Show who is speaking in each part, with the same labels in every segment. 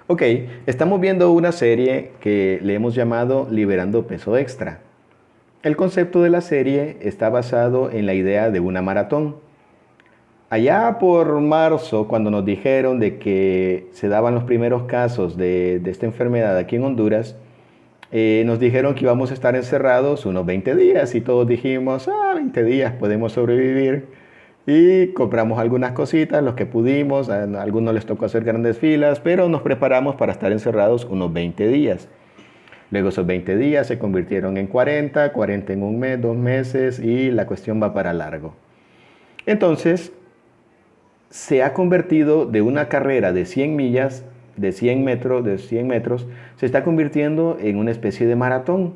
Speaker 1: Ok, estamos viendo una serie que le hemos llamado Liberando Peso Extra. El concepto de la serie está basado en la idea de una maratón. Allá por marzo, cuando nos dijeron de que se daban los primeros casos de esta enfermedad aquí en Honduras, nos dijeron que íbamos a estar encerrados unos 20 días y todos dijimos, 20 días podemos sobrevivir. Y compramos algunas cositas, los que pudimos, a algunos les tocó hacer grandes filas, pero nos preparamos para estar encerrados unos 20 días. Luego esos 20 días se convirtieron en 40, 40 en un mes, 2 meses y la cuestión va para largo. Entonces, se ha convertido de una carrera de 100 millas, de 100 metros, se está convirtiendo en una especie de maratón,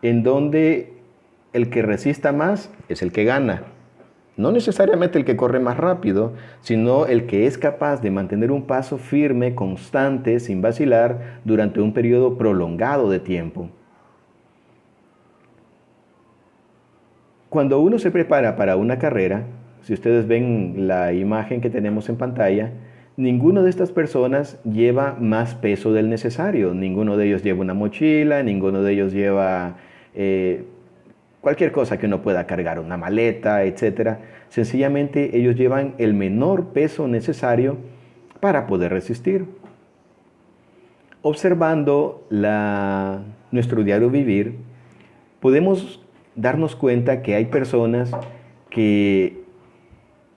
Speaker 1: en donde el que resista más es el que gana. No necesariamente el que corre más rápido, sino el que es capaz de mantener un paso firme, constante, sin vacilar, durante un periodo prolongado de tiempo. Cuando uno se prepara para una carrera, si ustedes ven la imagen que tenemos en pantalla, ninguno de estas personas lleva más peso del necesario. Ninguno de ellos lleva una mochila, ninguno de ellos lleva cualquier cosa que uno pueda cargar, una maleta, etc. Sencillamente ellos llevan el menor peso necesario para poder resistir. Observando nuestro diario vivir, podemos darnos cuenta que hay personas que,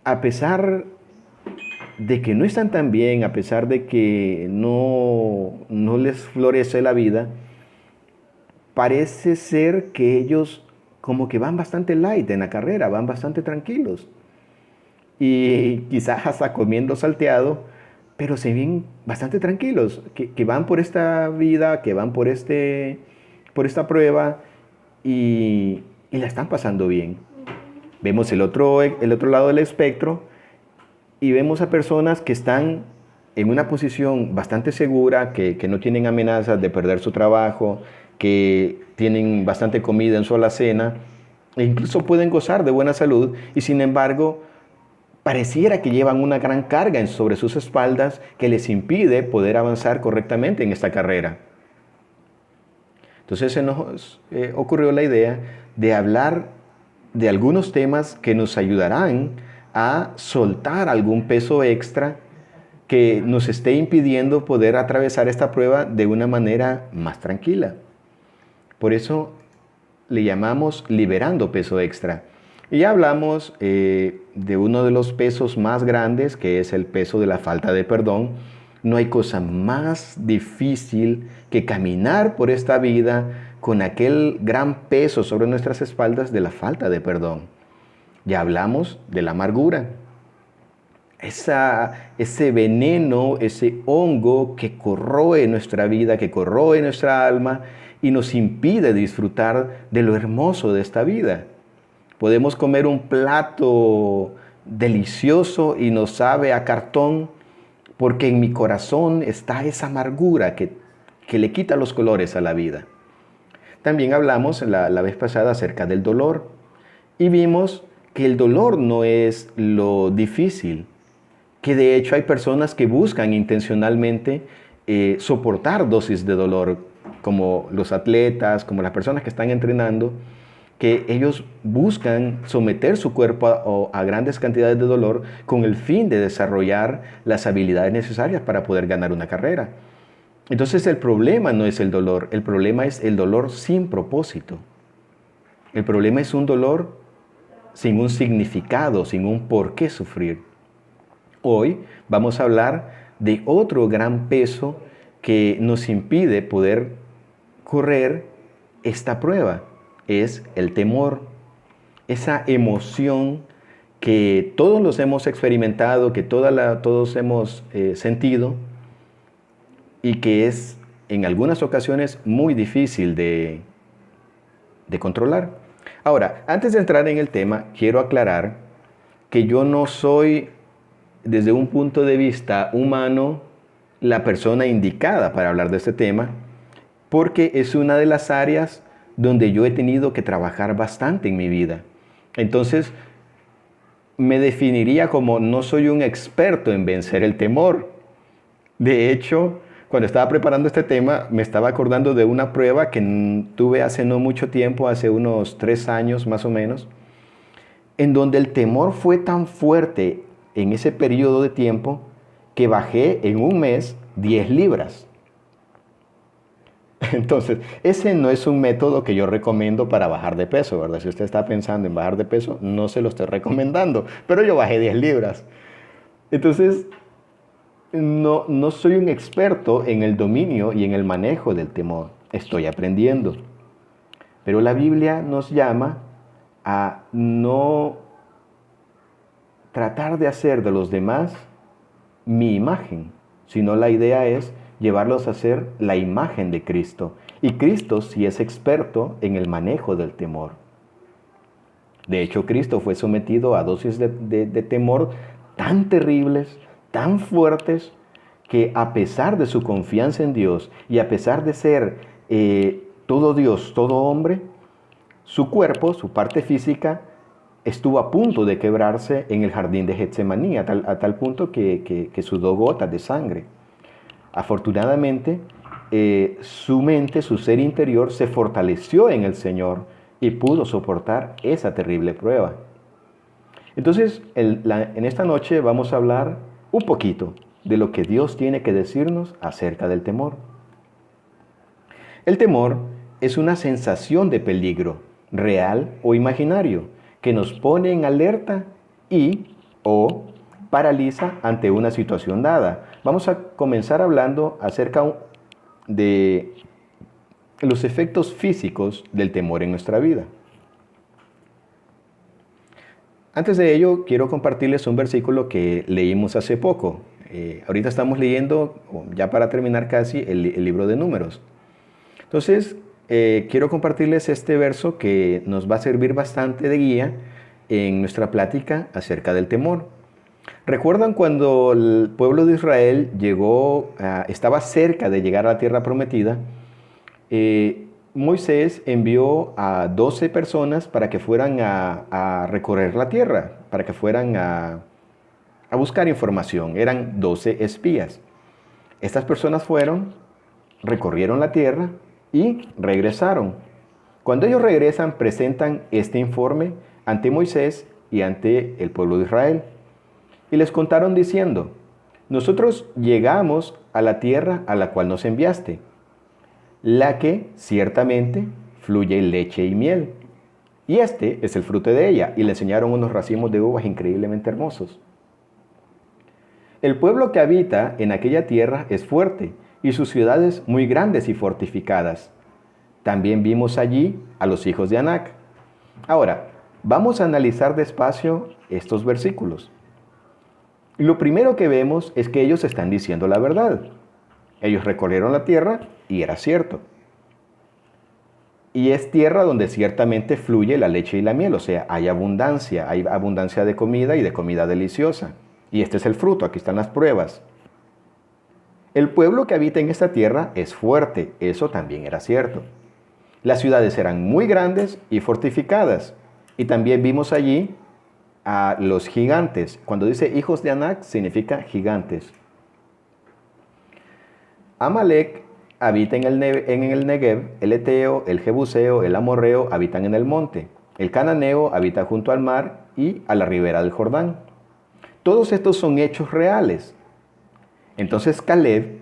Speaker 1: a pesar de que no están tan bien, a pesar de que no les florece la vida, parece ser que ellos como que van bastante light en la carrera, van bastante tranquilos. Y quizás hasta comiendo salteado, pero se ven bastante tranquilos, que van por esta vida, que van por esta prueba y la están pasando bien. Vemos el otro lado del espectro y vemos a personas que están en una posición bastante segura, que no tienen amenazas de perder su trabajo, que tienen bastante comida en su alacena, e incluso pueden gozar de buena salud y sin embargo pareciera que llevan una gran carga sobre sus espaldas que les impide poder avanzar correctamente en esta carrera. Entonces se nos ocurrió la idea de hablar de algunos temas que nos ayudarán a soltar algún peso extra que nos esté impidiendo poder atravesar esta prueba de una manera más tranquila. Por eso le llamamos liberando peso extra. Y ya hablamos de uno de los pesos más grandes, que es el peso de la falta de perdón. No hay cosa más difícil que caminar por esta vida con aquel gran peso sobre nuestras espaldas de la falta de perdón. Ya hablamos de la amargura. Ese veneno, ese hongo que corroe nuestra vida, que corroe nuestra alma y nos impide disfrutar de lo hermoso de esta vida. Podemos comer un plato delicioso y nos sabe a cartón porque en mi corazón está esa amargura que le quita los colores a la vida. También hablamos la vez pasada acerca del dolor y vimos que el dolor no es lo difícil, que de hecho hay personas que buscan intencionalmente soportar dosis de dolor, como los atletas, como las personas que están entrenando, que ellos buscan someter su cuerpo a grandes cantidades de dolor con el fin de desarrollar las habilidades necesarias para poder ganar una carrera. Entonces el problema no es el dolor, el problema es el dolor sin propósito. El problema es un dolor sin un significado, sin un por qué sufrir. Hoy vamos a hablar de otro gran peso que nos impide poder correr esta prueba. Es el temor, esa emoción que todos los hemos experimentado, que todos hemos sentido y que es en algunas ocasiones muy difícil de controlar. Ahora, antes de entrar en el tema, quiero aclarar que yo no soy, desde un punto de vista humano, la persona indicada para hablar de este tema, porque es una de las áreas donde yo he tenido que trabajar bastante en mi vida. Entonces, me definiría como no soy un experto en vencer el temor. De hecho, Cuando estaba preparando este tema, me estaba acordando de una prueba que tuve hace no mucho tiempo, hace unos 3 años más o menos, en donde el temor fue tan fuerte en ese periodo de tiempo que bajé en un mes 10 libras. Entonces, ese no es un método que yo recomiendo para bajar de peso, ¿verdad? Si usted está pensando en bajar de peso, no se lo estoy recomendando, pero yo bajé 10 libras. Entonces, no soy un experto en el dominio y en el manejo del temor. Estoy aprendiendo. Pero la Biblia nos llama a no tratar de hacer de los demás mi imagen, sino la idea es llevarlos a ser la imagen de Cristo. Y Cristo sí es experto en el manejo del temor. De hecho, Cristo fue sometido a dosis de temor tan terribles, tan fuertes, que a pesar de su confianza en Dios y a pesar de ser todo Dios, todo hombre, su cuerpo, su parte física, estuvo a punto de quebrarse en el jardín de Getsemaní, a tal punto que sudó gotas de sangre. Afortunadamente, su mente, su ser interior, se fortaleció en el Señor y pudo soportar esa terrible prueba. Entonces, en esta noche vamos a hablar un poquito de lo que Dios tiene que decirnos acerca del temor. El temor es una sensación de peligro, real o imaginario, que nos pone en alerta o paraliza ante una situación dada. Vamos a comenzar hablando acerca de los efectos físicos del temor en nuestra vida. Antes de ello, quiero compartirles un versículo que leímos hace poco. Ahorita estamos leyendo, ya para terminar casi, el libro de Números. Entonces, quiero compartirles este verso que nos va a servir bastante de guía en nuestra plática acerca del temor. ¿Recuerdan cuando el pueblo de Israel estaba cerca de llegar a la tierra prometida? Moisés envió a 12 personas para que fueran a recorrer la tierra, para que fueran a buscar información. Eran 12 espías. Estas personas recorrieron la tierra y regresaron. Cuando ellos regresan, presentan este informe ante Moisés y ante el pueblo de Israel. Y les contaron diciendo: nosotros llegamos a la tierra a la cual nos enviaste, la que ciertamente fluye leche y miel. Y este es el fruto de ella. Y le enseñaron unos racimos de uvas increíblemente hermosos. El pueblo que habita en aquella tierra es fuerte, y sus ciudades muy grandes y fortificadas. También vimos allí a los hijos de Anac. Ahora, vamos a analizar despacio estos versículos. Lo primero que vemos es que ellos están diciendo la verdad. Ellos recorrieron la tierra y era cierto. Y es tierra donde ciertamente fluye la leche y la miel, o sea, hay abundancia de comida y de comida deliciosa. Y este es el fruto, aquí están las pruebas. El pueblo que habita en esta tierra es fuerte, eso también era cierto. Las ciudades eran muy grandes y fortificadas. Y también vimos allí a los gigantes. Cuando dice hijos de Anac, significa gigantes. Amalek habita en el Negev, el Eteo, el Jebuseo, el Amorreo habitan en el monte. El Cananeo habita junto al mar y a la ribera del Jordán. Todos estos son hechos reales. Entonces Caleb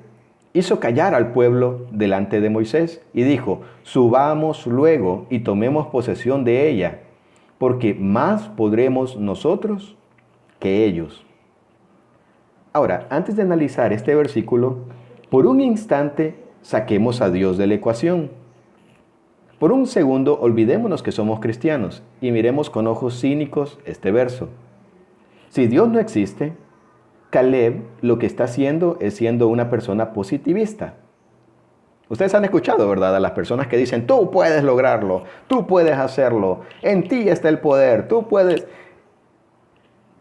Speaker 1: hizo callar al pueblo delante de Moisés y dijo: subamos luego y tomemos posesión de ella, porque más podremos nosotros que ellos. Ahora, antes de analizar este versículo, por un instante saquemos a Dios de la ecuación. Por un segundo olvidémonos que somos cristianos y miremos con ojos cínicos este verso. Si Dios no existe, Caleb lo que está haciendo es siendo una persona positivista. Ustedes han escuchado, ¿verdad?, a las personas que dicen: tú puedes lograrlo, tú puedes hacerlo, en ti está el poder, tú puedes.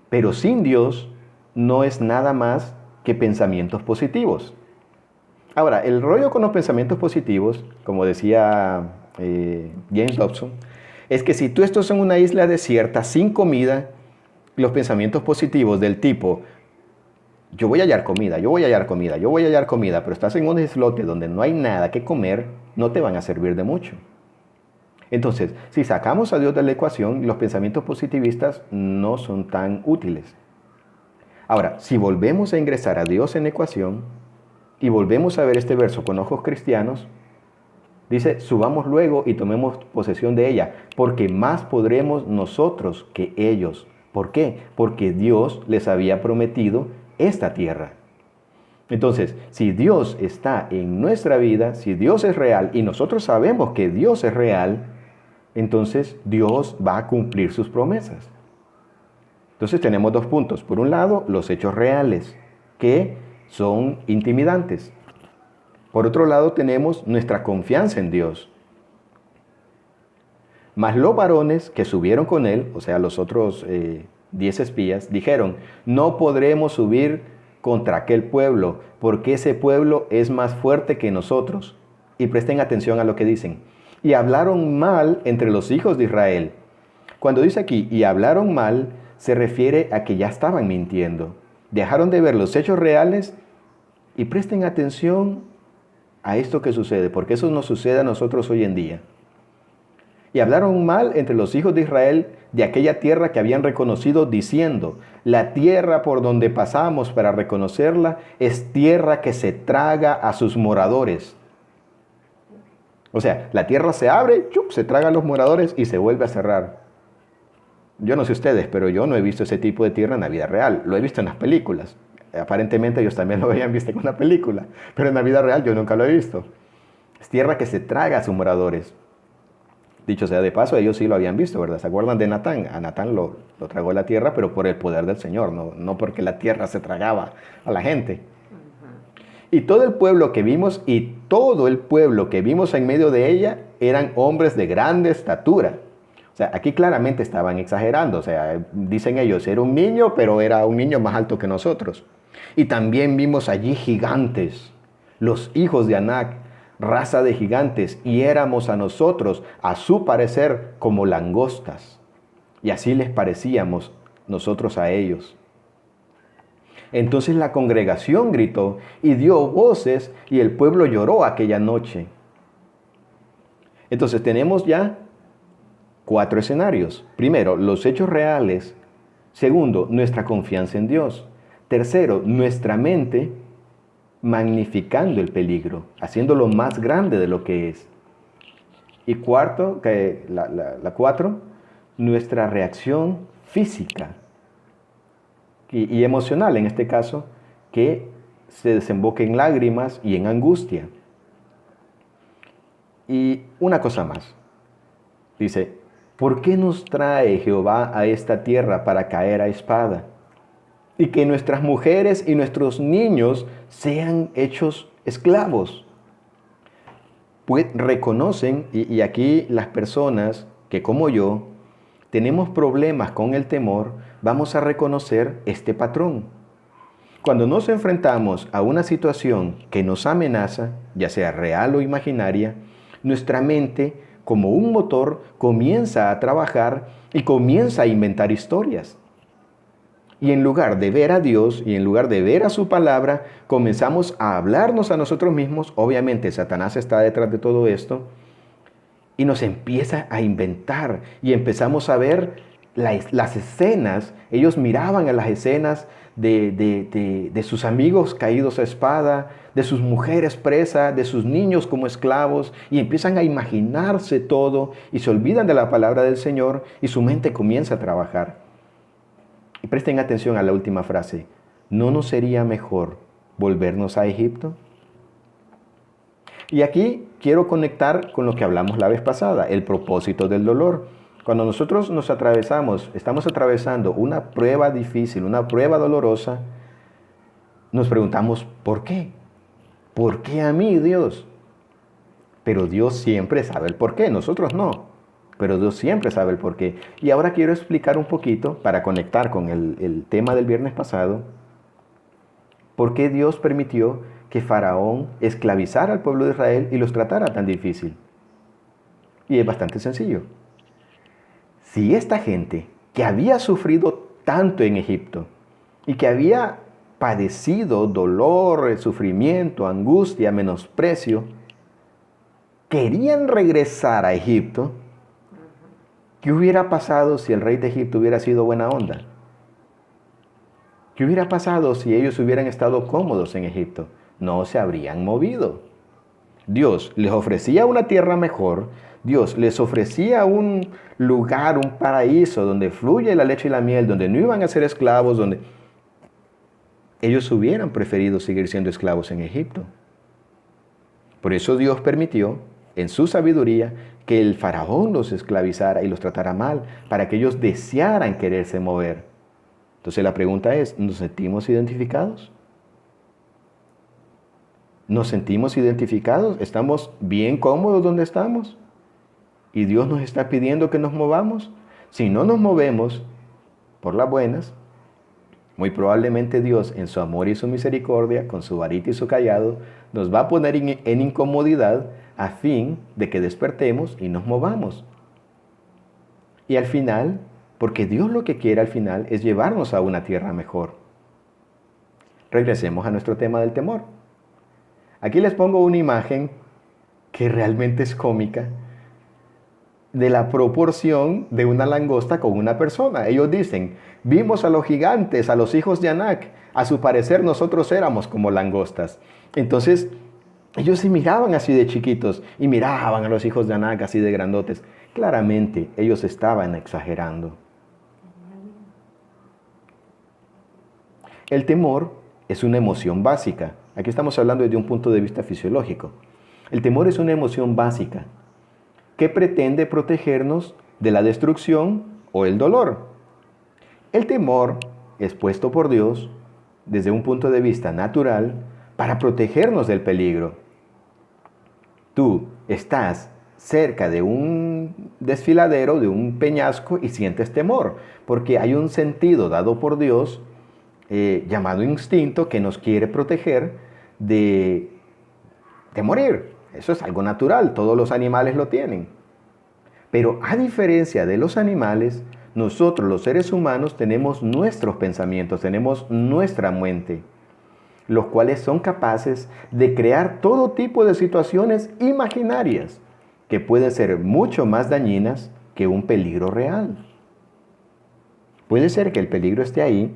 Speaker 1: Pero sin Dios no es nada más que pensamientos positivos. Ahora, el rollo con los pensamientos positivos, como decía James Dobson, es que si tú estás en una isla desierta sin comida, los pensamientos positivos del tipo: yo voy a hallar comida, yo voy a hallar comida, yo voy a hallar comida, pero estás en un islote donde no hay nada que comer, no te van a servir de mucho. Entonces, si sacamos a Dios de la ecuación, los pensamientos positivistas no son tan útiles. Ahora, si volvemos a ingresar a Dios en la ecuación y volvemos a ver este verso con ojos cristianos, dice, subamos luego y tomemos posesión de ella, porque más podremos nosotros que ellos. ¿Por qué? Porque Dios les había prometido esta tierra. Entonces, si Dios está en nuestra vida, si Dios es real y nosotros sabemos que Dios es real, entonces Dios va a cumplir sus promesas. Entonces tenemos dos puntos. Por un lado, los hechos reales, que son intimidantes. Por otro lado, tenemos nuestra confianza en Dios. Mas los varones que subieron con él, o sea, los otros 10 espías, dijeron, no podremos subir contra aquel pueblo, porque ese pueblo es más fuerte que nosotros. Y presten atención a lo que dicen. Y hablaron mal entre los hijos de Israel. Cuando dice aquí, y hablaron mal, se refiere a que ya estaban mintiendo. Dejaron de ver los hechos reales y presten atención a esto que sucede, porque eso nos sucede a nosotros hoy en día. Y hablaron mal entre los hijos de Israel de aquella tierra que habían reconocido, diciendo, la tierra por donde pasamos para reconocerla es tierra que se traga a sus moradores. O sea, la tierra se abre, se traga a los moradores y se vuelve a cerrar. Yo no sé ustedes, pero yo no he visto ese tipo de tierra en la vida real. Lo he visto en las películas. Aparentemente ellos también lo habían visto en una película, pero en la vida real yo nunca lo he visto. Es tierra que se traga a sus moradores. Dicho sea de paso, ellos sí lo habían visto, ¿verdad? ¿Se acuerdan de Natán? A Natán lo tragó la tierra, pero por el poder del Señor, no porque la tierra se tragaba a la gente. Y todo el pueblo que vimos en medio de ella eran hombres de grande estatura. O sea, aquí claramente estaban exagerando. O sea, dicen ellos, era un niño, pero era un niño más alto que nosotros. Y también vimos allí gigantes, los hijos de Anac, raza de gigantes, y éramos a nosotros, a su parecer, como langostas. Y así les parecíamos nosotros a ellos. Entonces la congregación gritó y dio voces, y el pueblo lloró aquella noche. Entonces tenemos ya 4 escenarios. Primero, los hechos reales. Segundo, nuestra confianza en Dios. Tercero, nuestra mente magnificando el peligro, haciéndolo más grande de lo que es. Y cuarto, la 4, nuestra reacción física y emocional, en este caso, que se desemboca en lágrimas y en angustia. Y una cosa más. Dice, ¿por qué nos trae Jehová a esta tierra para caer a espada? Y que nuestras mujeres y nuestros niños sean hechos esclavos. Pues reconocen, y aquí las personas que como yo tenemos problemas con el temor, vamos a reconocer este patrón. Cuando nos enfrentamos a una situación que nos amenaza, ya sea real o imaginaria, nuestra mente, como un motor, comienza a trabajar y comienza a inventar historias. Y en lugar de ver a Dios y en lugar de ver a su palabra, comenzamos a hablarnos a nosotros mismos. Obviamente Satanás está detrás de todo esto. Y nos empieza a inventar. Y empezamos a ver las escenas. Ellos miraban a las escenas de sus amigos caídos a espada, de sus mujeres presas, de sus niños como esclavos. Y empiezan a imaginarse todo. Y se olvidan de la palabra del Señor. Y su mente comienza a trabajar. Y presten atención a la última frase. ¿No nos sería mejor volvernos a Egipto? Y aquí quiero conectar con lo que hablamos la vez pasada, el propósito del dolor. Cuando nosotros estamos atravesando una prueba difícil, una prueba dolorosa, nos preguntamos, ¿por qué? ¿Por qué a mí, Dios? Pero Dios siempre sabe el por qué, nosotros no. Pero Dios siempre sabe el porqué. Y ahora quiero explicar un poquito, para conectar con el tema del viernes pasado, por qué Dios permitió que Faraón esclavizara al pueblo de Israel y los tratara tan difícil. Y es bastante sencillo. Si esta gente que había sufrido tanto en Egipto y que había padecido dolor, sufrimiento, angustia, menosprecio, querían regresar a Egipto, ¿qué hubiera pasado si el rey de Egipto hubiera sido buena onda? ¿Qué hubiera pasado si ellos hubieran estado cómodos en Egipto? No se habrían movido. Dios les ofrecía una tierra mejor, Dios les ofrecía un lugar, un paraíso donde fluye la leche y la miel, donde no iban a ser esclavos, donde ellos hubieran preferido seguir siendo esclavos en Egipto. Por eso Dios permitió, en su sabiduría, que el faraón los esclavizara y los tratara mal, para que ellos desearan quererse mover. Entonces la pregunta es, ¿nos sentimos identificados? ¿Nos sentimos identificados? ¿Estamos bien cómodos donde estamos? ¿Y Dios nos está pidiendo que nos movamos? Si no nos movemos por las buenas, muy probablemente Dios, en su amor y su misericordia, con su varita y su cayado, nos va a poner en incomodidad a fin de que despertemos y nos movamos. Y al final, porque Dios lo que quiere al final es llevarnos a una tierra mejor. Regresemos a nuestro tema del temor. Aquí les pongo una imagen que realmente es cómica de la proporción de una langosta con una persona. Ellos dicen, vimos a los gigantes, a los hijos de Anak. A su parecer nosotros éramos como langostas. Entonces, ellos se miraban así de chiquitos y miraban a los hijos de Anak así de grandotes. Claramente, ellos estaban exagerando. El temor es una emoción básica. Aquí estamos hablando desde un punto de vista fisiológico. El temor es una emoción básica que pretende protegernos de la destrucción o el dolor. El temor es puesto por Dios desde un punto de vista natural para protegernos del peligro. Tú estás cerca de un desfiladero, de un peñasco y sientes temor, porque hay un sentido dado por Dios llamado instinto que nos quiere proteger de morir. Eso es algo natural, todos los animales lo tienen. Pero a diferencia de los animales, nosotros los seres humanos tenemos nuestros pensamientos, tenemos nuestra mente, los cuales son capaces de crear todo tipo de situaciones imaginarias que pueden ser mucho más dañinas que un peligro real. Puede ser que el peligro esté ahí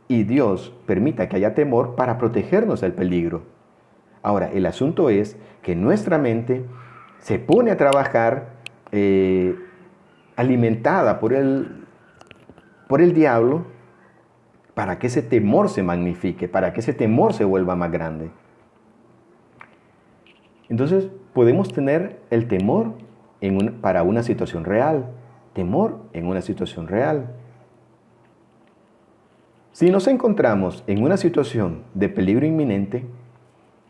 Speaker 1: y Dios permita que haya temor para protegernos del peligro. Ahora, el asunto es que nuestra mente se pone a trabajar alimentada por el diablo para que ese temor se magnifique, para que ese temor se vuelva más grande. Entonces, podemos tener el temor para una situación real, temor en una situación real. Si nos encontramos en una situación de peligro inminente,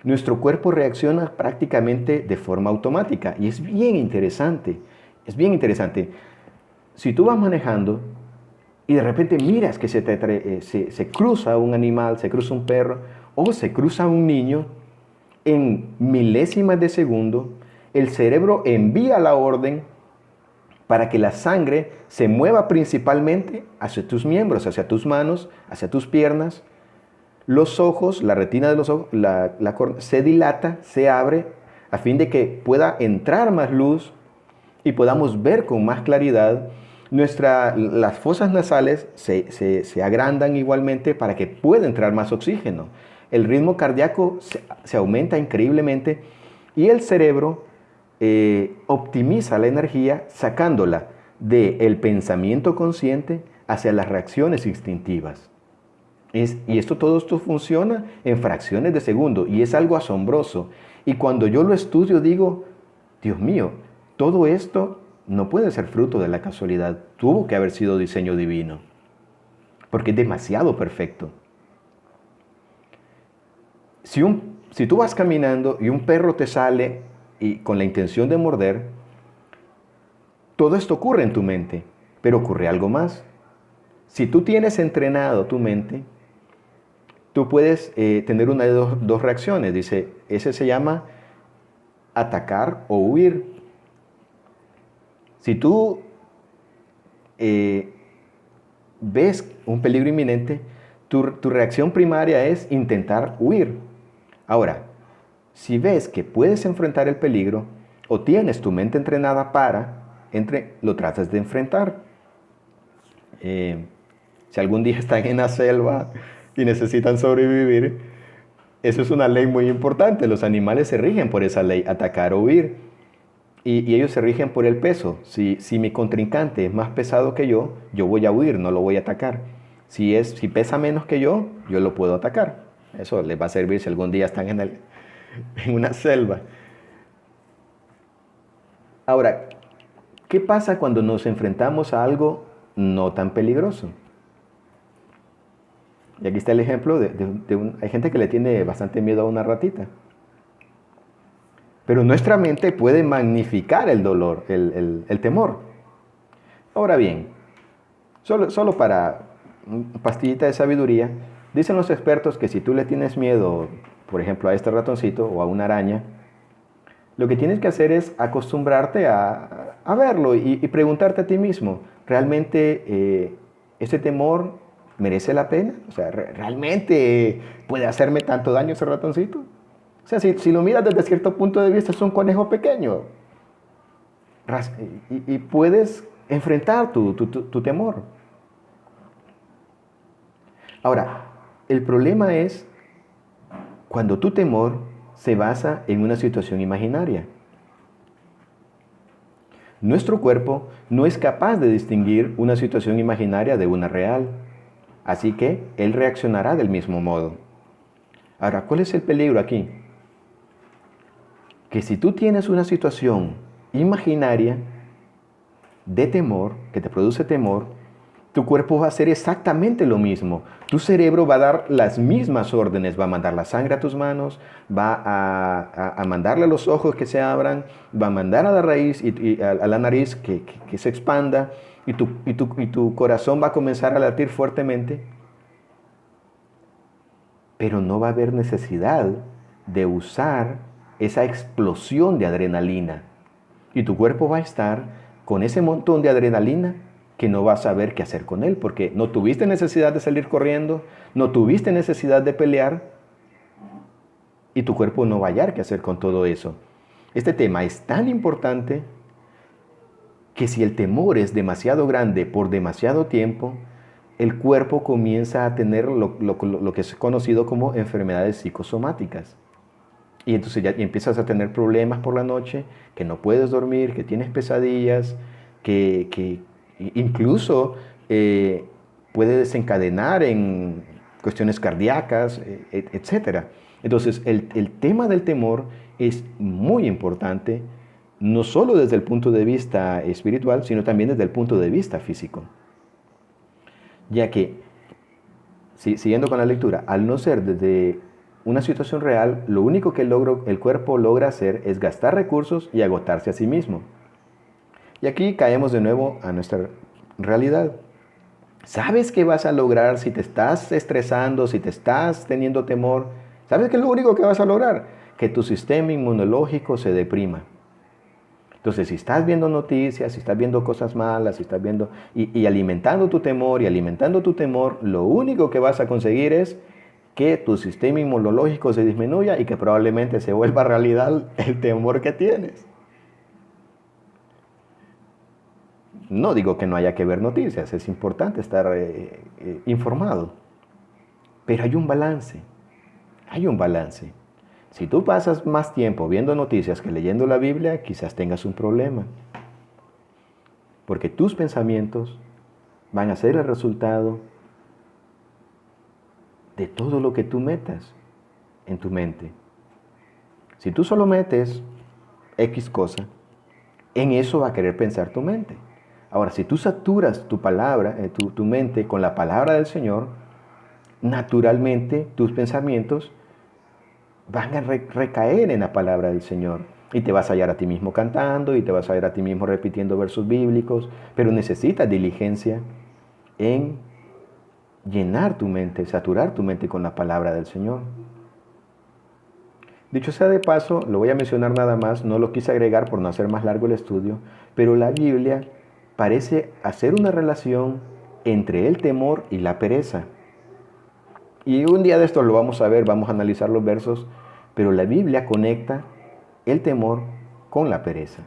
Speaker 1: nuestro cuerpo reacciona prácticamente de forma automática y es bien interesante. Es bien interesante. Si tú vas manejando y de repente miras que se cruza un animal, se cruza un perro o se cruza un niño, en milésimas de segundo, el cerebro envía la orden para que la sangre se mueva principalmente hacia tus miembros, hacia tus manos, hacia tus piernas. Los ojos, la retina de los ojos, se dilata, se abre, a fin de que pueda entrar más luz y podamos ver con más claridad. Las fosas nasales se agrandan igualmente para que pueda entrar más oxígeno. El ritmo cardíaco se aumenta increíblemente y el cerebro optimiza la energía sacándola del pensamiento consciente hacia las reacciones instintivas. Todo esto funciona en fracciones de segundo y es algo asombroso. Y cuando yo lo estudio digo, Dios mío, todo esto no puede ser fruto de la casualidad. Tuvo que haber sido diseño divino, porque es demasiado perfecto. Si tú vas caminando y un perro te sale y con la intención de morder, todo esto ocurre en tu mente, pero ocurre algo más. Si tú tienes entrenado tu mente, tú puedes tener una de dos reacciones. Dice, ese se llama atacar o huir. Si tú ves un peligro inminente, tu reacción primaria es intentar huir. Ahora, si ves que puedes enfrentar el peligro o tienes tu mente entrenada lo tratas de enfrentar. Si algún día están en la selva y necesitan sobrevivir, eso es una ley muy importante. Los animales se rigen por esa ley, atacar o huir. Y ellos se rigen por el peso. Si mi contrincante es más pesado que yo voy a huir, no lo voy a atacar. Si pesa menos que yo lo puedo atacar. Eso les va a servir si algún día están en una selva. Ahora, ¿qué pasa cuando nos enfrentamos a algo no tan peligroso? Y aquí está el ejemplo hay gente que le tiene bastante miedo a una ratita. Pero nuestra mente puede magnificar el dolor, el temor. Ahora bien, solo para pastillita de sabiduría, dicen los expertos que si tú le tienes miedo, por ejemplo, a este ratoncito o a una araña, lo que tienes que hacer es acostumbrarte a verlo y preguntarte a ti mismo, ¿realmente ese temor merece la pena? O sea, ¿realmente puede hacerme tanto daño ese ratoncito? O sea, si lo miras desde cierto punto de vista, es un conejo pequeño. Y puedes enfrentar tu temor. Ahora, el problema es cuando tu temor se basa en una situación imaginaria. Nuestro cuerpo no es capaz de distinguir una situación imaginaria de una real. Así que él reaccionará del mismo modo. Ahora, ¿cuál es el peligro aquí? Que si tú tienes una situación imaginaria de temor, que te produce temor, tu cuerpo va a hacer exactamente lo mismo. Tu cerebro va a dar las mismas órdenes, va a mandar la sangre a tus manos, va a mandarle a los ojos que se abran, va a mandar a la raíz y a la nariz que se expanda y tu corazón va a comenzar a latir fuertemente. Pero no va a haber necesidad de usar esa explosión de adrenalina. Y tu cuerpo va a estar con ese montón de adrenalina que no vas a saber qué hacer con él, porque no tuviste necesidad de salir corriendo, no tuviste necesidad de pelear, y tu cuerpo no va a hallar qué hacer con todo eso. Este tema es tan importante que si el temor es demasiado grande por demasiado tiempo, el cuerpo comienza a tener lo que es conocido como enfermedades psicosomáticas. Y entonces ya empiezas a tener problemas por la noche, que no puedes dormir, que tienes pesadillas, que incluso puede desencadenar en cuestiones cardíacas, etc. Entonces el tema del temor es muy importante, no solo desde el punto de vista espiritual, sino también desde el punto de vista físico. Ya que, siguiendo con la lectura, al no ser desde una situación real, lo único que el cuerpo logra hacer es gastar recursos y agotarse a sí mismo. Y aquí caemos de nuevo a nuestra realidad. ¿Sabes qué vas a lograr si te estás estresando, si te estás teniendo temor? ¿Sabes qué es lo único que vas a lograr? Que tu sistema inmunológico se deprima. Entonces, si estás viendo noticias, si estás viendo cosas malas, si estás viendo y alimentando tu temor, lo único que vas a conseguir es que tu sistema inmunológico se disminuya y que probablemente se vuelva realidad el temor que tienes. No digo que no haya que ver noticias, es importante estar informado. Pero hay un balance. Si tú pasas más tiempo viendo noticias que leyendo la Biblia, quizás tengas un problema. Porque tus pensamientos van a ser el resultado de todo lo que tú metas en tu mente. Si tú solo metes X cosa, en eso va a querer pensar tu mente. Ahora, si tú saturas tu mente con la palabra del Señor, naturalmente tus pensamientos van a recaer en la palabra del Señor. Y te vas a hallar a ti mismo cantando, y te vas a hallar a ti mismo repitiendo versos bíblicos, pero necesitas diligencia en llenar tu mente, saturar tu mente con la palabra del Señor. Dicho sea de paso, lo voy a mencionar nada más, no lo quise agregar por no hacer más largo el estudio, pero la Biblia parece hacer una relación entre el temor y la pereza. Y un día de esto lo vamos a ver, vamos a analizar los versos, pero la Biblia conecta el temor con la pereza.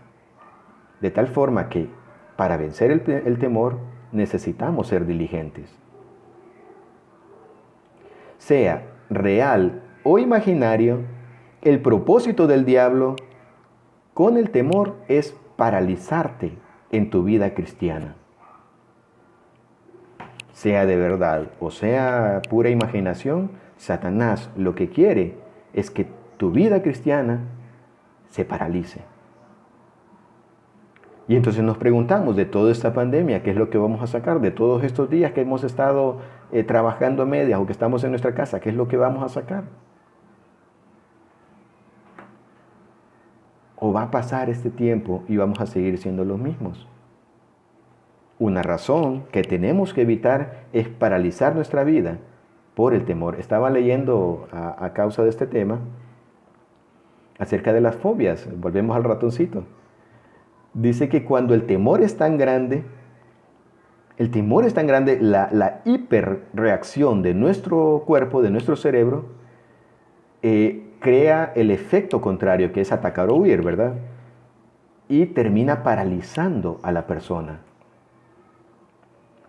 Speaker 1: De tal forma que para vencer el temor necesitamos ser diligentes. Sea real o imaginario, el propósito del diablo con el temor es paralizarte en tu vida cristiana. Sea de verdad o sea pura imaginación, Satanás lo que quiere es que tu vida cristiana se paralice. Y entonces nos preguntamos de toda esta pandemia, ¿qué es lo que vamos a sacar? De todos estos días que hemos estado trabajando a medias o que estamos en nuestra casa, ¿qué es lo que vamos a sacar? ¿O va a pasar este tiempo y vamos a seguir siendo los mismos? Una razón que tenemos que evitar es paralizar nuestra vida por el temor. Estaba leyendo a causa de este tema acerca de las fobias. Volvemos al ratoncito. Dice que cuando el temor es tan grande, la hiperreacción de nuestro cuerpo, de nuestro cerebro, crea el efecto contrario, que es atacar o huir, ¿verdad? Y termina paralizando a la persona.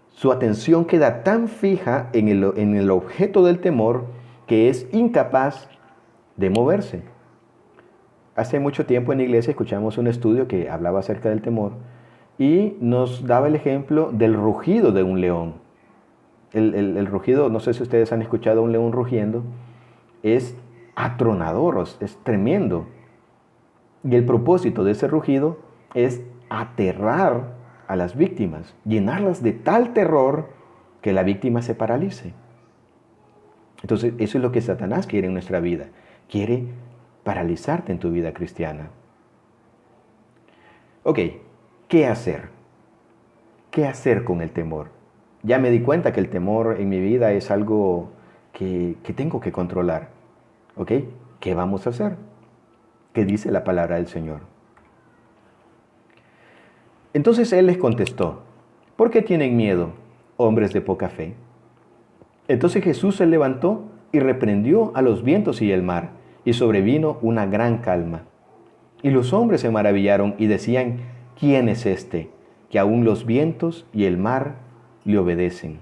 Speaker 1: Su atención queda tan fija en el objeto del temor que es incapaz de moverse. Hace mucho tiempo en la iglesia escuchamos un estudio que hablaba acerca del temor y nos daba el ejemplo del rugido de un león. El rugido, no sé si ustedes han escuchado a un león rugiendo, es atronador, es tremendo. Y el propósito de ese rugido es aterrar a las víctimas, llenarlas de tal terror que la víctima se paralice. Entonces, eso es lo que Satanás quiere en nuestra vida. Quiere paralizarte en tu vida cristiana. Ok, ¿qué hacer? ¿Qué hacer con el temor? Ya me di cuenta que el temor en mi vida es algo que tengo que controlar. ¿Ok? ¿Qué vamos a hacer? ¿Qué dice la palabra del Señor? Entonces él les contestó, ¿por qué tienen miedo, hombres de poca fe? Entonces Jesús se levantó y reprendió a los vientos y el mar, y sobrevino una gran calma. Y los hombres se maravillaron y decían, ¿quién es este, que aún los vientos y el mar le obedecen?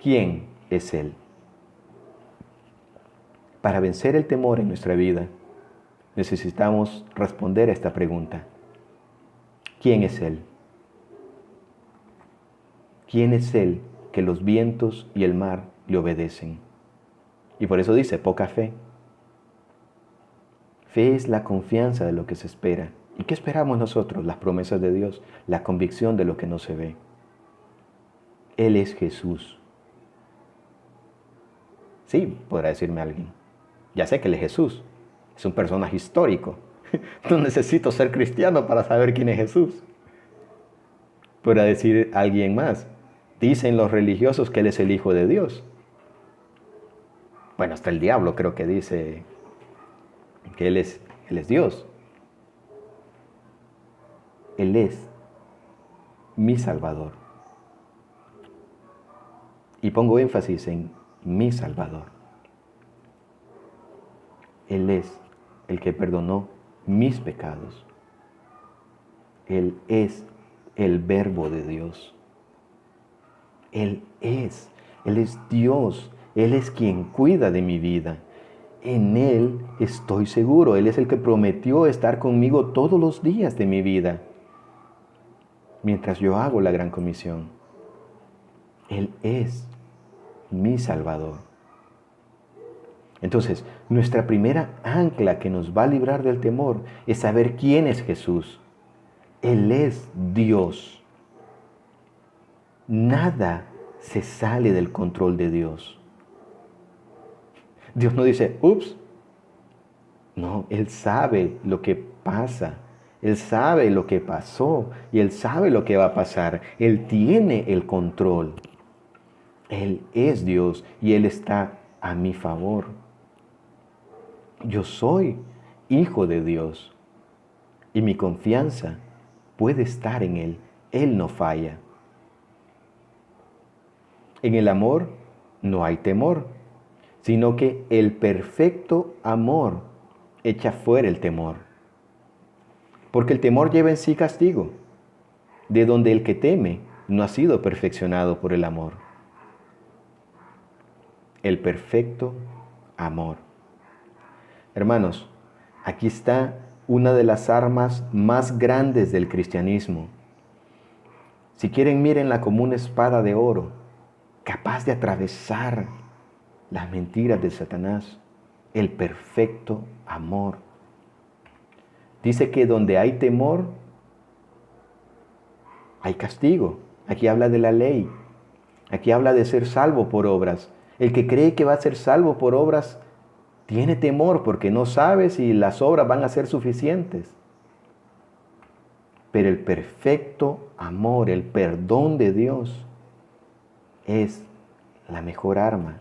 Speaker 1: ¿Quién es Él? Para vencer el temor en nuestra vida, necesitamos responder a esta pregunta. ¿Quién es Él? ¿Quién es Él que los vientos y el mar le obedecen? Y por eso dice, poca fe. Fe es la confianza de lo que se espera. ¿Y qué esperamos nosotros? Las promesas de Dios, la convicción de lo que no se ve. Él es Jesús. Sí, podrá decirme alguien. Ya sé que Él es Jesús. Es un personaje histórico. No necesito ser cristiano para saber quién es Jesús. Podrá decir alguien más. Dicen los religiosos que Él es el Hijo de Dios. Bueno, hasta el diablo creo que dice que Él es Dios. Él es mi Salvador. Y pongo énfasis en mi Salvador. Él es el que perdonó mis pecados. Él es el Verbo de Dios. Él es Dios. Él es quien cuida de mi vida. En Él estoy seguro. Él es el que prometió estar conmigo todos los días de mi vida, mientras yo hago la gran comisión. Él es mi Salvador. Entonces, nuestra primera ancla que nos va a librar del temor es saber quién es Jesús. Él es Dios. Nada se sale del control de Dios. Dios no dice, ups. No, Él sabe lo que pasa. Él sabe lo que pasó y Él sabe lo que va a pasar. Él tiene el control. Él es Dios y Él está a mi favor. Yo soy hijo de Dios y mi confianza puede estar en Él. Él no falla. En el amor no hay temor, sino que el perfecto amor echa fuera el temor. Porque el temor lleva en sí castigo, de donde el que teme no ha sido perfeccionado por el amor. El perfecto amor. Hermanos, aquí está una de las armas más grandes del cristianismo. Si quieren, mírenla como una espada de oro, capaz de atravesar las mentiras de Satanás. El perfecto amor. Dice que donde hay temor, hay castigo. Aquí habla de la ley. Aquí habla de ser salvo por obras. El que cree que va a ser salvo por obras tiene temor porque no sabe si las obras van a ser suficientes. Pero el perfecto amor, el perdón de Dios, es la mejor arma,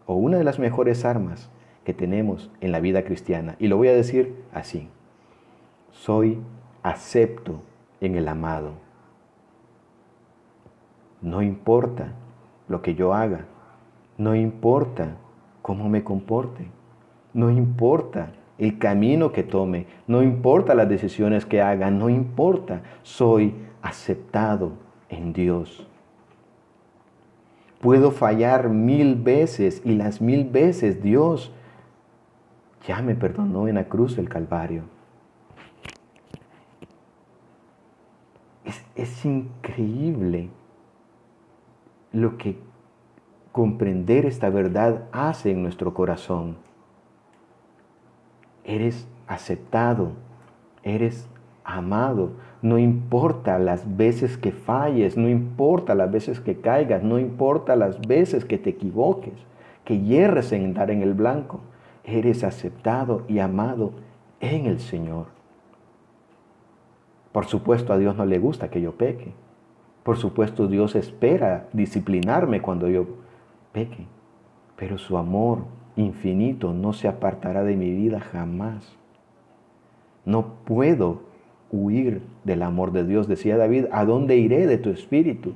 Speaker 1: o una de las mejores armas que tenemos en la vida cristiana. Y lo voy a decir así: soy acepto en el amado. No importa lo que yo haga, no importa cómo me comporte, no importa el camino que tome, no importa las decisiones que haga, no importa, soy aceptado en Dios. Puedo fallar 1000 veces y las 1000 veces Dios ya me perdonó en la cruz del Calvario. Es increíble lo que comprender esta verdad hace en nuestro corazón. Eres aceptado, eres amado. No importa las veces que falles, no importa las veces que caigas, no importa las veces que te equivoques, que hierres en dar en el blanco. Eres aceptado y amado en el Señor. Por supuesto, a Dios no le gusta que yo peque. Por supuesto, Dios espera disciplinarme cuando yo peque. Pero su amor infinito no se apartará de mi vida jamás. No puedo huir del amor de Dios. Decía David, ¿a dónde iré de tu espíritu?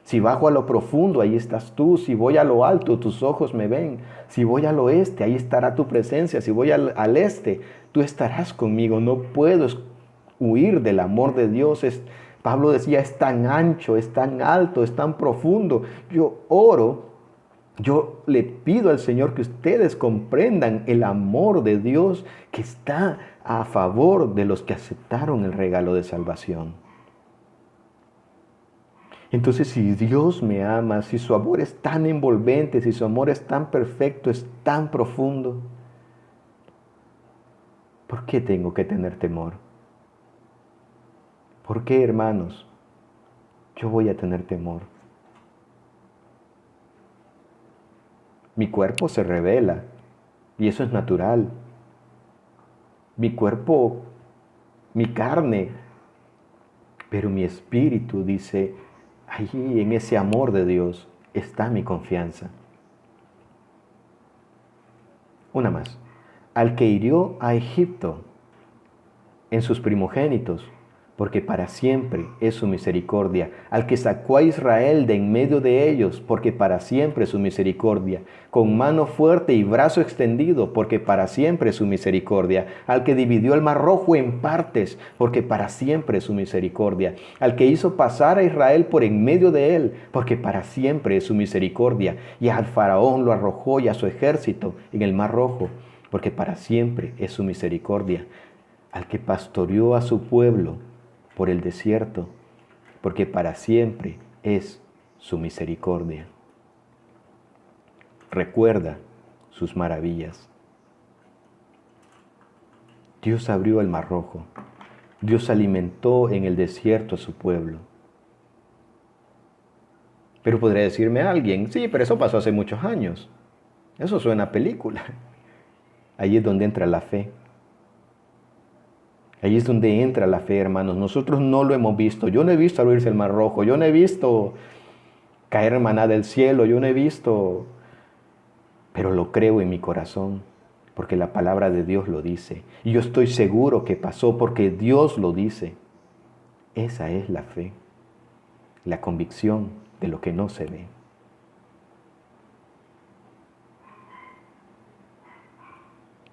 Speaker 1: Si bajo a lo profundo, ahí estás tú. Si voy a lo alto, tus ojos me ven. Si voy al oeste, ahí estará tu presencia. Si voy al este, tú estarás conmigo. No puedo huir del amor de Dios. Pablo decía, es tan ancho, es tan alto, es tan profundo. Yo oro, yo le pido al Señor que ustedes comprendan el amor de Dios que está a favor de los que aceptaron el regalo de salvación. Entonces, si Dios me ama, si su amor es tan envolvente, si su amor es tan perfecto, es tan profundo, ¿por qué tengo que tener temor? ¿Por qué, hermanos, yo voy a tener temor? Mi cuerpo se revela y eso es natural. Mi cuerpo, mi carne, pero mi espíritu dice, allí en ese amor de Dios está mi confianza. Una más. Al que hirió a Egipto en sus primogénitos, porque para siempre es su misericordia. Al que sacó a Israel de en medio de ellos, porque para siempre es su misericordia. Con mano fuerte y brazo extendido, porque para siempre es su misericordia. Al que dividió el mar rojo en partes, porque para siempre es su misericordia. Al que hizo pasar a Israel por en medio de él, porque para siempre es su misericordia. Y al faraón lo arrojó y a su ejército en el mar rojo, porque para siempre es su misericordia. Al que pastoreó a su pueblo por el desierto, porque para siempre es su misericordia. Recuerda sus maravillas. Dios abrió el mar rojo. Dios alimentó en el desierto a su pueblo. Pero podría decirme alguien, sí, pero eso pasó hace muchos años. Eso suena a película. Ahí es donde entra la fe. Ahí es donde entra la fe, hermanos. Nosotros no lo hemos visto. Yo no he visto abrirse el mar rojo. Yo no he visto caer maná del cielo. Yo no he visto... Pero lo creo en mi corazón, porque la palabra de Dios lo dice. Y yo estoy seguro que pasó porque Dios lo dice. Esa es la fe. La convicción de lo que no se ve.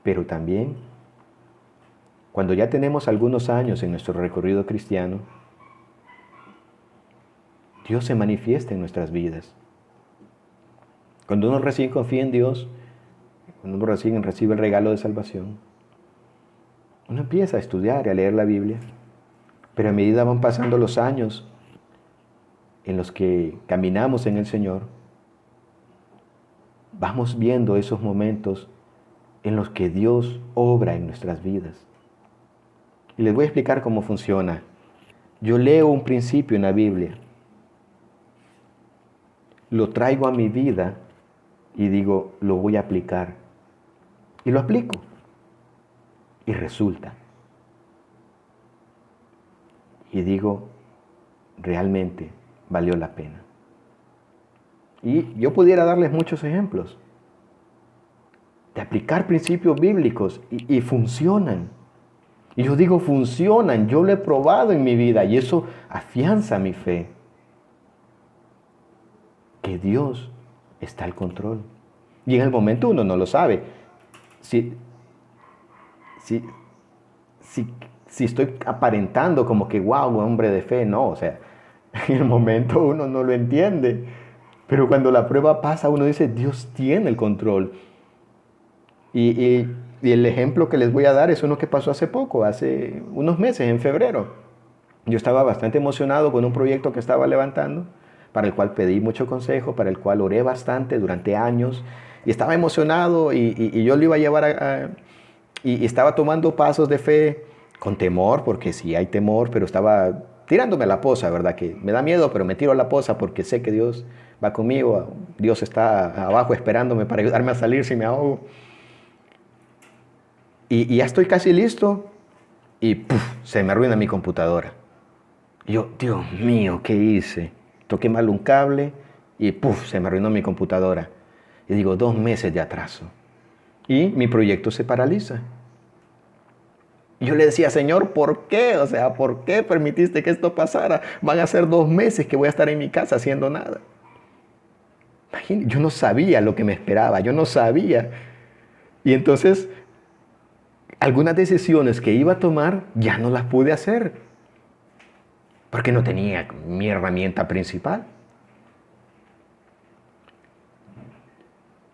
Speaker 1: Pero también, cuando ya tenemos algunos años en nuestro recorrido cristiano, Dios se manifiesta en nuestras vidas. Cuando uno recién confía en Dios, cuando uno recién recibe el regalo de salvación, uno empieza a estudiar y a leer la Biblia, pero a medida van pasando los años en los que caminamos en el Señor, vamos viendo esos momentos en los que Dios obra en nuestras vidas. Y les voy a explicar cómo funciona. Yo leo un principio en la Biblia, lo traigo a mi vida y digo, lo voy a aplicar. Y lo aplico. Y resulta. Y digo, realmente valió la pena. Y yo pudiera darles muchos ejemplos de aplicar principios bíblicos y funcionan. Y yo digo, funcionan, yo lo he probado en mi vida y eso afianza mi fe. Que Dios está al control. Y en el momento uno no lo sabe. Si estoy aparentando como que, wow, hombre de fe, no, o sea, en el momento uno no lo entiende. Pero cuando la prueba pasa, uno dice, Dios tiene el control. Y el ejemplo que les voy a dar es uno que pasó hace poco, hace unos meses, en febrero. Yo estaba bastante emocionado con un proyecto que estaba levantando, para el cual pedí mucho consejo, para el cual oré bastante durante años. Y estaba emocionado y yo lo iba a llevar y estaba tomando pasos de fe con temor, porque sí hay temor, pero estaba tirándome a la poza, ¿verdad? Que me da miedo, pero me tiro a la poza porque sé que Dios va conmigo. Dios está abajo esperándome para ayudarme a salir si me ahogo. Y ya estoy casi listo y ¡puf!, se me arruina mi computadora. Y yo, Dios mío, ¿qué hice? Toqué mal un cable y ¡puf!, se me arruinó mi computadora. Y digo, 2 meses de atraso. Y mi proyecto se paraliza. Y yo le decía, Señor, ¿por qué? O sea, ¿por qué permitiste que esto pasara? Van a ser 2 meses que voy a estar en mi casa haciendo nada. Imagínate, yo no sabía lo que me esperaba, yo no sabía. Y entonces, algunas decisiones que iba a tomar ya no las pude hacer. Porque no tenía mi herramienta principal.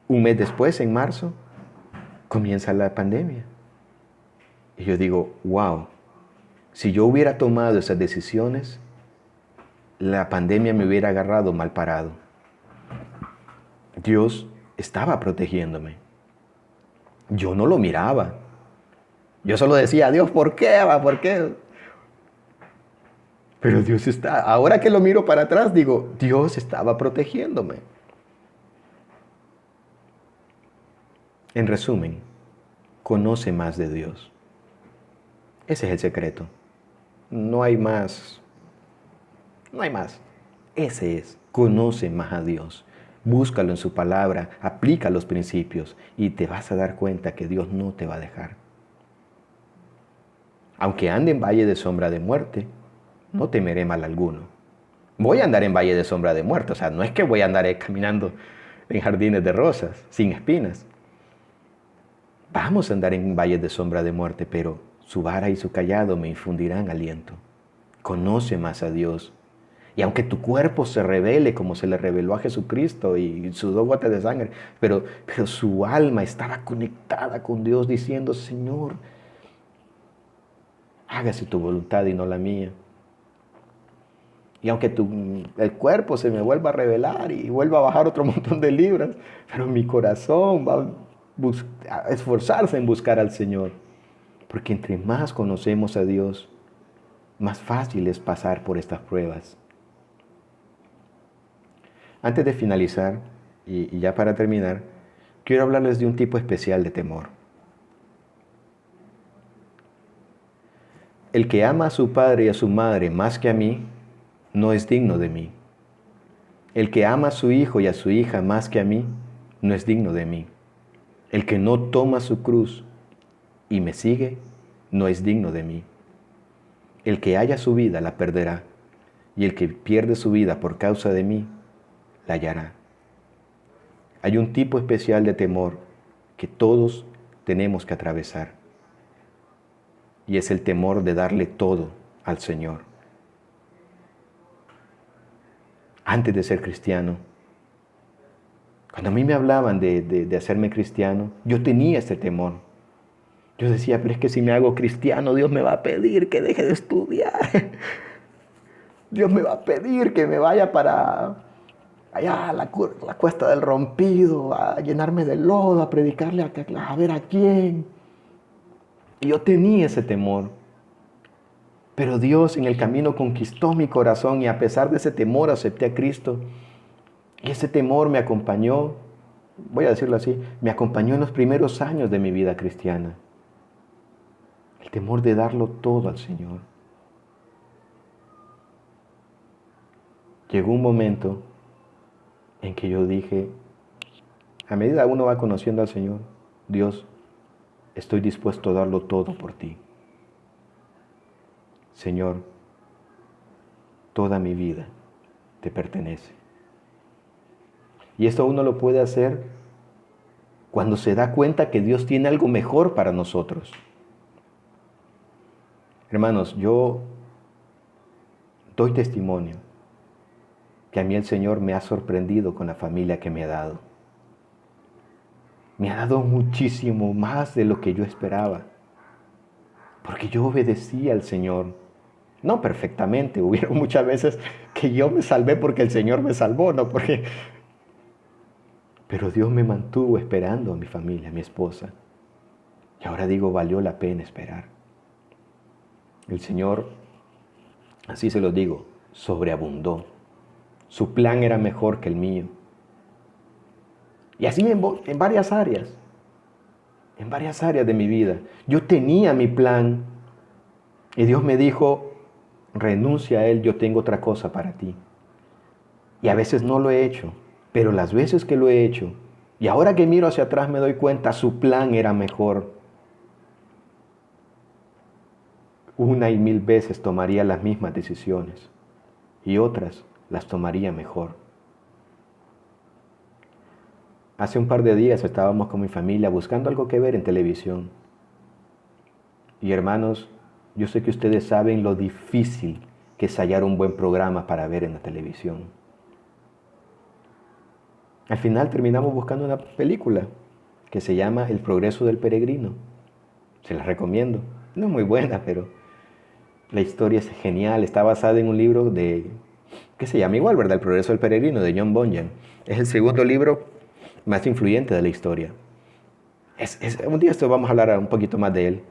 Speaker 1: Un mes después, en marzo, comienza la pandemia. Y yo digo, wow, si yo hubiera tomado esas decisiones, la pandemia me hubiera agarrado mal parado. Dios estaba protegiéndome. Yo no lo miraba. Yo solo decía, Dios, ¿por qué? ¿Por qué? Pero Dios está, ahora que lo miro para atrás, digo, Dios estaba protegiéndome. En resumen, conoce más de Dios. Ese es el secreto. No hay más. No hay más. Ese es. Conoce más a Dios. Búscalo en su palabra, aplica los principios y te vas a dar cuenta que Dios no te va a dejar. Aunque ande en valle de sombra de muerte, no temeré mal alguno. Voy a andar en valle de sombra de muerte, o sea, no es que voy a andar caminando en jardines de rosas, sin espinas. Vamos a andar en valles de sombra de muerte, pero su vara y su callado me infundirán aliento. Conoce más a Dios. Y aunque tu cuerpo se revele como se le reveló a Jesucristo y sudó gotas de sangre, pero su alma estaba conectada con Dios diciendo, Señor, hágase tu voluntad y no la mía. Y aunque el cuerpo se me vuelva a revelar y vuelva a bajar otro montón de libras, pero mi corazón va a esforzarse en buscar al Señor. Porque entre más conocemos a Dios, más fácil es pasar por estas pruebas. Antes de finalizar, y ya para terminar, quiero hablarles de un tipo especial de temor. El que ama a su padre y a su madre más que a mí, no es digno de mí. El que ama a su hijo y a su hija más que a mí, no es digno de mí. El que no toma su cruz y me sigue, no es digno de mí. El que haya su vida la perderá, y el que pierde su vida por causa de mí, la hallará. Hay un tipo especial de temor que todos tenemos que atravesar. Y es el temor de darle todo al Señor. Antes de ser cristiano, cuando a mí me hablaban de hacerme cristiano, yo tenía ese temor. Yo decía, pero es que si me hago cristiano, Dios me va a pedir que deje de estudiar. Dios me va a pedir que me vaya para allá a la cuesta del rompido, a llenarme de lodo, a predicarle a ver a quién. Y yo tenía ese temor. Pero Dios en el camino conquistó mi corazón y a pesar de ese temor acepté a Cristo. Y ese temor me acompañó, voy a decirlo así, me acompañó en los primeros años de mi vida cristiana. El temor de darlo todo al Señor. Llegó un momento en que yo dije, a medida uno va conociendo al Señor, Dios, estoy dispuesto a darlo todo por ti. Señor, toda mi vida te pertenece. Y esto uno lo puede hacer cuando se da cuenta que Dios tiene algo mejor para nosotros. Hermanos, yo doy testimonio que a mí el Señor me ha sorprendido con la familia que me ha dado. Me ha dado muchísimo más de lo que yo esperaba. Porque yo obedecía al Señor. No perfectamente, hubieron muchas veces que yo me salvé porque el Señor me salvó, no porque... Pero Dios me mantuvo esperando a mi familia, a mi esposa. Y ahora digo, valió la pena esperar. El Señor, así se lo digo, sobreabundó. Su plan era mejor que el mío. Y así en varias áreas de mi vida. Yo tenía mi plan y Dios me dijo, renuncia a él, yo tengo otra cosa para ti. Y a veces no lo he hecho, pero las veces que lo he hecho, y ahora que miro hacia atrás me doy cuenta, su plan era mejor. Una y mil veces tomaría las mismas decisiones y otras las tomaría mejor. Hace un par de días estábamos con mi familia buscando algo que ver en televisión. Y hermanos, yo sé que ustedes saben lo difícil que es hallar un buen programa para ver en la televisión. Al final terminamos buscando una película que se llama El progreso del peregrino. Se la recomiendo. No es muy buena, pero la historia es genial. Está basada en un libro que se llama igual, ¿verdad? El progreso del peregrino, de John Bunyan. Es el segundo libro más influyente de la historia. Un día vamos a hablar un poquito más de él.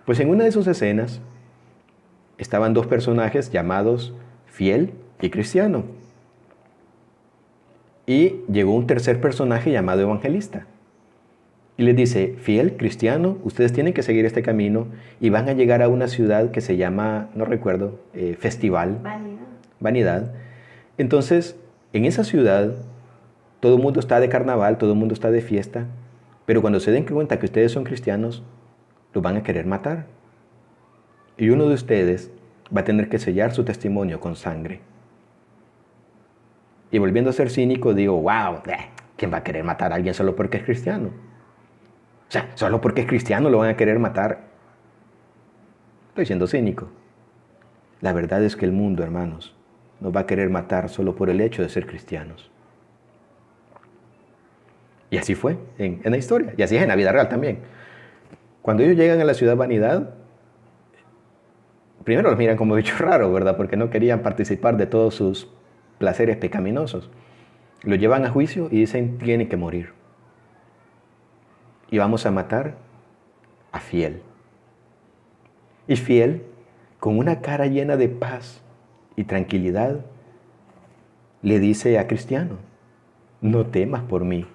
Speaker 1: Pues en una de sus escenas estaban dos personajes llamados Fiel y Cristiano. Y llegó un tercer personaje llamado Evangelista. Y les dice, Fiel, Cristiano, ustedes tienen que seguir este camino y van a llegar a una ciudad que se llama, no recuerdo, Festival. Vanidad. Entonces, en esa ciudad, todo el mundo está de carnaval, todo el mundo está de fiesta, pero cuando se den cuenta que ustedes son cristianos, los van a querer matar. Y uno de ustedes va a tener que sellar su testimonio con sangre. Y volviendo a ser cínico, digo, wow, ¿quién va a querer matar a alguien solo porque es cristiano? O sea, solo porque es cristiano lo van a querer matar. Estoy siendo cínico. La verdad es que el mundo, hermanos, nos va a querer matar solo por el hecho de ser cristianos. Y así fue en la historia. Y así es en la vida real también. Cuando ellos llegan a la ciudad Vanidad, primero los miran como bichos raros, ¿verdad? Porque no querían participar de todos sus placeres pecaminosos. Los llevan a juicio y dicen, tienen que morir. Y vamos a matar a Fiel. Y Fiel, con una cara llena de paz y tranquilidad, le dice a Cristiano, no temas por mí.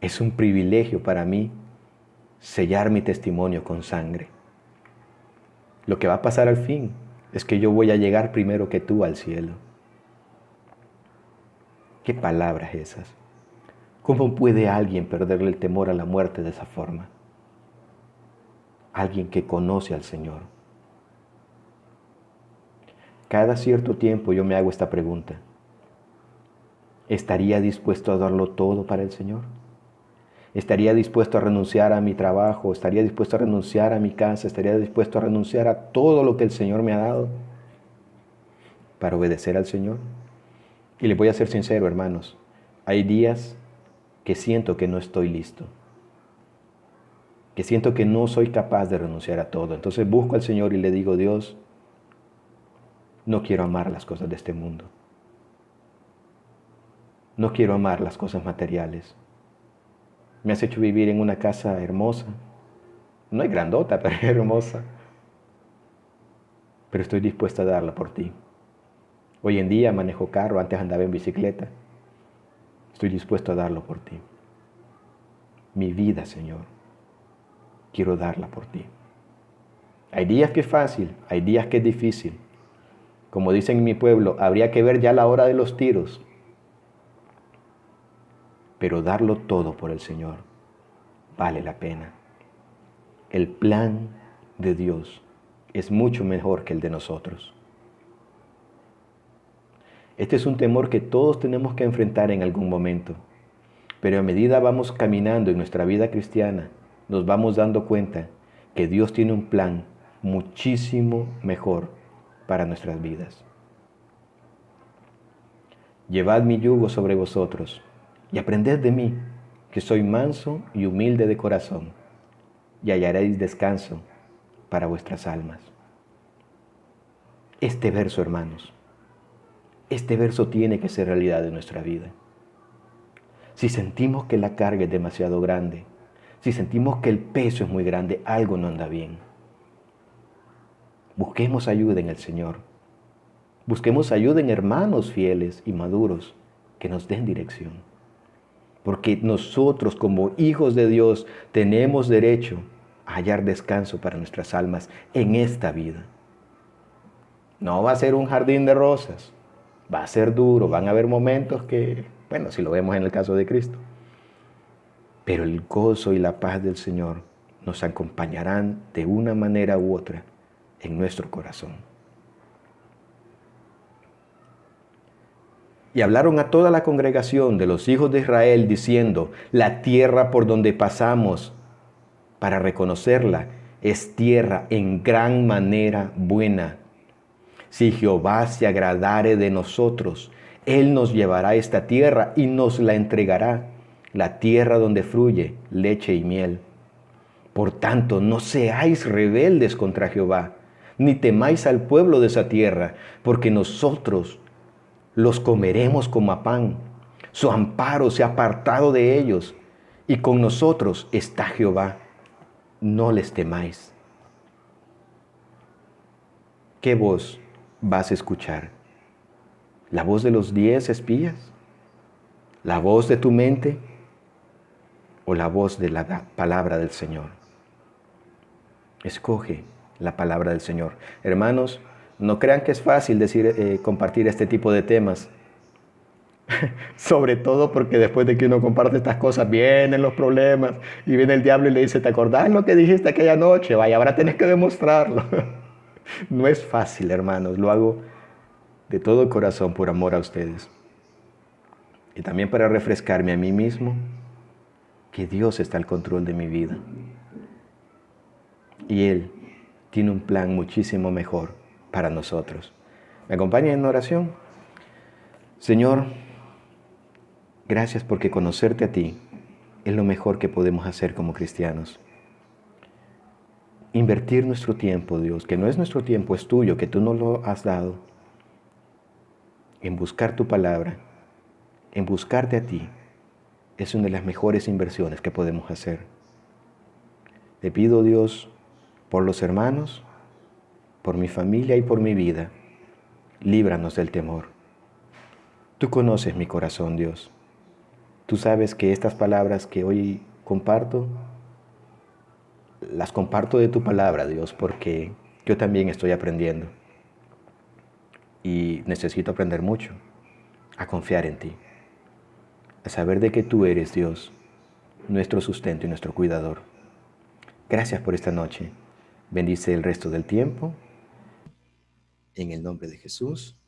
Speaker 1: Es un privilegio para mí sellar mi testimonio con sangre. Lo que va a pasar al fin es que yo voy a llegar primero que tú al cielo. ¿Qué palabras esas? ¿Cómo puede alguien perderle el temor a la muerte de esa forma? Alguien que conoce al Señor. Cada cierto tiempo yo me hago esta pregunta. ¿Estaría dispuesto a darlo todo para el Señor? Estaría dispuesto a renunciar a mi trabajo, estaría dispuesto a renunciar a mi casa, estaría dispuesto a renunciar a todo lo que el Señor me ha dado para obedecer al Señor. Y les voy a ser sincero, hermanos, hay días que siento que no estoy listo, que siento que no soy capaz de renunciar a todo. Entonces busco al Señor y le digo, Dios, no quiero amar las cosas de este mundo. No quiero amar las cosas materiales. Me has hecho vivir en una casa hermosa. No es grandota, pero es hermosa. Pero estoy dispuesta a darla por ti. Hoy en día manejo carro, antes andaba en bicicleta. Estoy dispuesto a darlo por ti. Mi vida, Señor, quiero darla por ti. Hay días que es fácil, hay días que es difícil. Como dicen en mi pueblo, habría que ver ya la hora de los tiros. Pero darlo todo por el Señor vale la pena. El plan de Dios es mucho mejor que el de nosotros. Este es un temor que todos tenemos que enfrentar en algún momento, pero a medida vamos caminando en nuestra vida cristiana, nos vamos dando cuenta que Dios tiene un plan muchísimo mejor para nuestras vidas. Llevad mi yugo sobre vosotros y aprended de mí, que soy manso y humilde de corazón, y hallaréis descanso para vuestras almas. Este verso, hermanos, este verso tiene que ser realidad de nuestra vida. Si sentimos que la carga es demasiado grande, si sentimos que el peso es muy grande, algo no anda bien. Busquemos ayuda en el Señor. Busquemos ayuda en hermanos fieles y maduros que nos den dirección. Porque nosotros como hijos de Dios tenemos derecho a hallar descanso para nuestras almas en esta vida. No va a ser un jardín de rosas. Va a ser duro, van a haber momentos que, bueno, si lo vemos en el caso de Cristo. Pero el gozo y la paz del Señor nos acompañarán de una manera u otra en nuestro corazón. Y hablaron a toda la congregación de los hijos de Israel diciendo, la tierra por donde pasamos para reconocerla es tierra en gran manera buena. Si Jehová se agradare de nosotros, Él nos llevará a esta tierra y nos la entregará, la tierra donde fluye leche y miel. Por tanto, no seáis rebeldes contra Jehová, ni temáis al pueblo de esa tierra, porque nosotros los comeremos como a pan. Su amparo se ha apartado de ellos, y con nosotros está Jehová. No les temáis. ¿Qué voz vas a escuchar? ¿La voz de los 10 espías? ¿La voz de tu mente? ¿O la voz de la palabra del Señor? Escoge la palabra del Señor. Hermanos, no crean que es fácil compartir este tipo de temas. Sobre todo porque después de que uno comparte estas cosas, vienen los problemas y viene el diablo y le dice, ¿te acordás lo que dijiste aquella noche? Vaya, ahora tenés que demostrarlo. No es fácil, hermanos, lo hago de todo corazón por amor a ustedes. Y también para refrescarme a mí mismo que Dios está al control de mi vida. Y Él tiene un plan muchísimo mejor para nosotros. ¿Me acompañan en oración? Señor, gracias porque conocerte a ti es lo mejor que podemos hacer como cristianos. Invertir nuestro tiempo, Dios, que no es nuestro tiempo, es tuyo, que tú nos lo has dado, en buscar tu palabra, en buscarte a ti, es una de las mejores inversiones que podemos hacer. Te pido, Dios, por los hermanos, por mi familia y por mi vida, líbranos del temor. Tú conoces mi corazón, Dios. Tú sabes que estas palabras que hoy comparto, las comparto de tu palabra, Dios, porque yo también estoy aprendiendo. Y necesito aprender mucho, a confiar en ti, a saber de que tú eres, Dios, nuestro sustento y nuestro cuidador. Gracias por esta noche. Bendice el resto del tiempo. En el nombre de Jesús.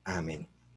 Speaker 1: Amén.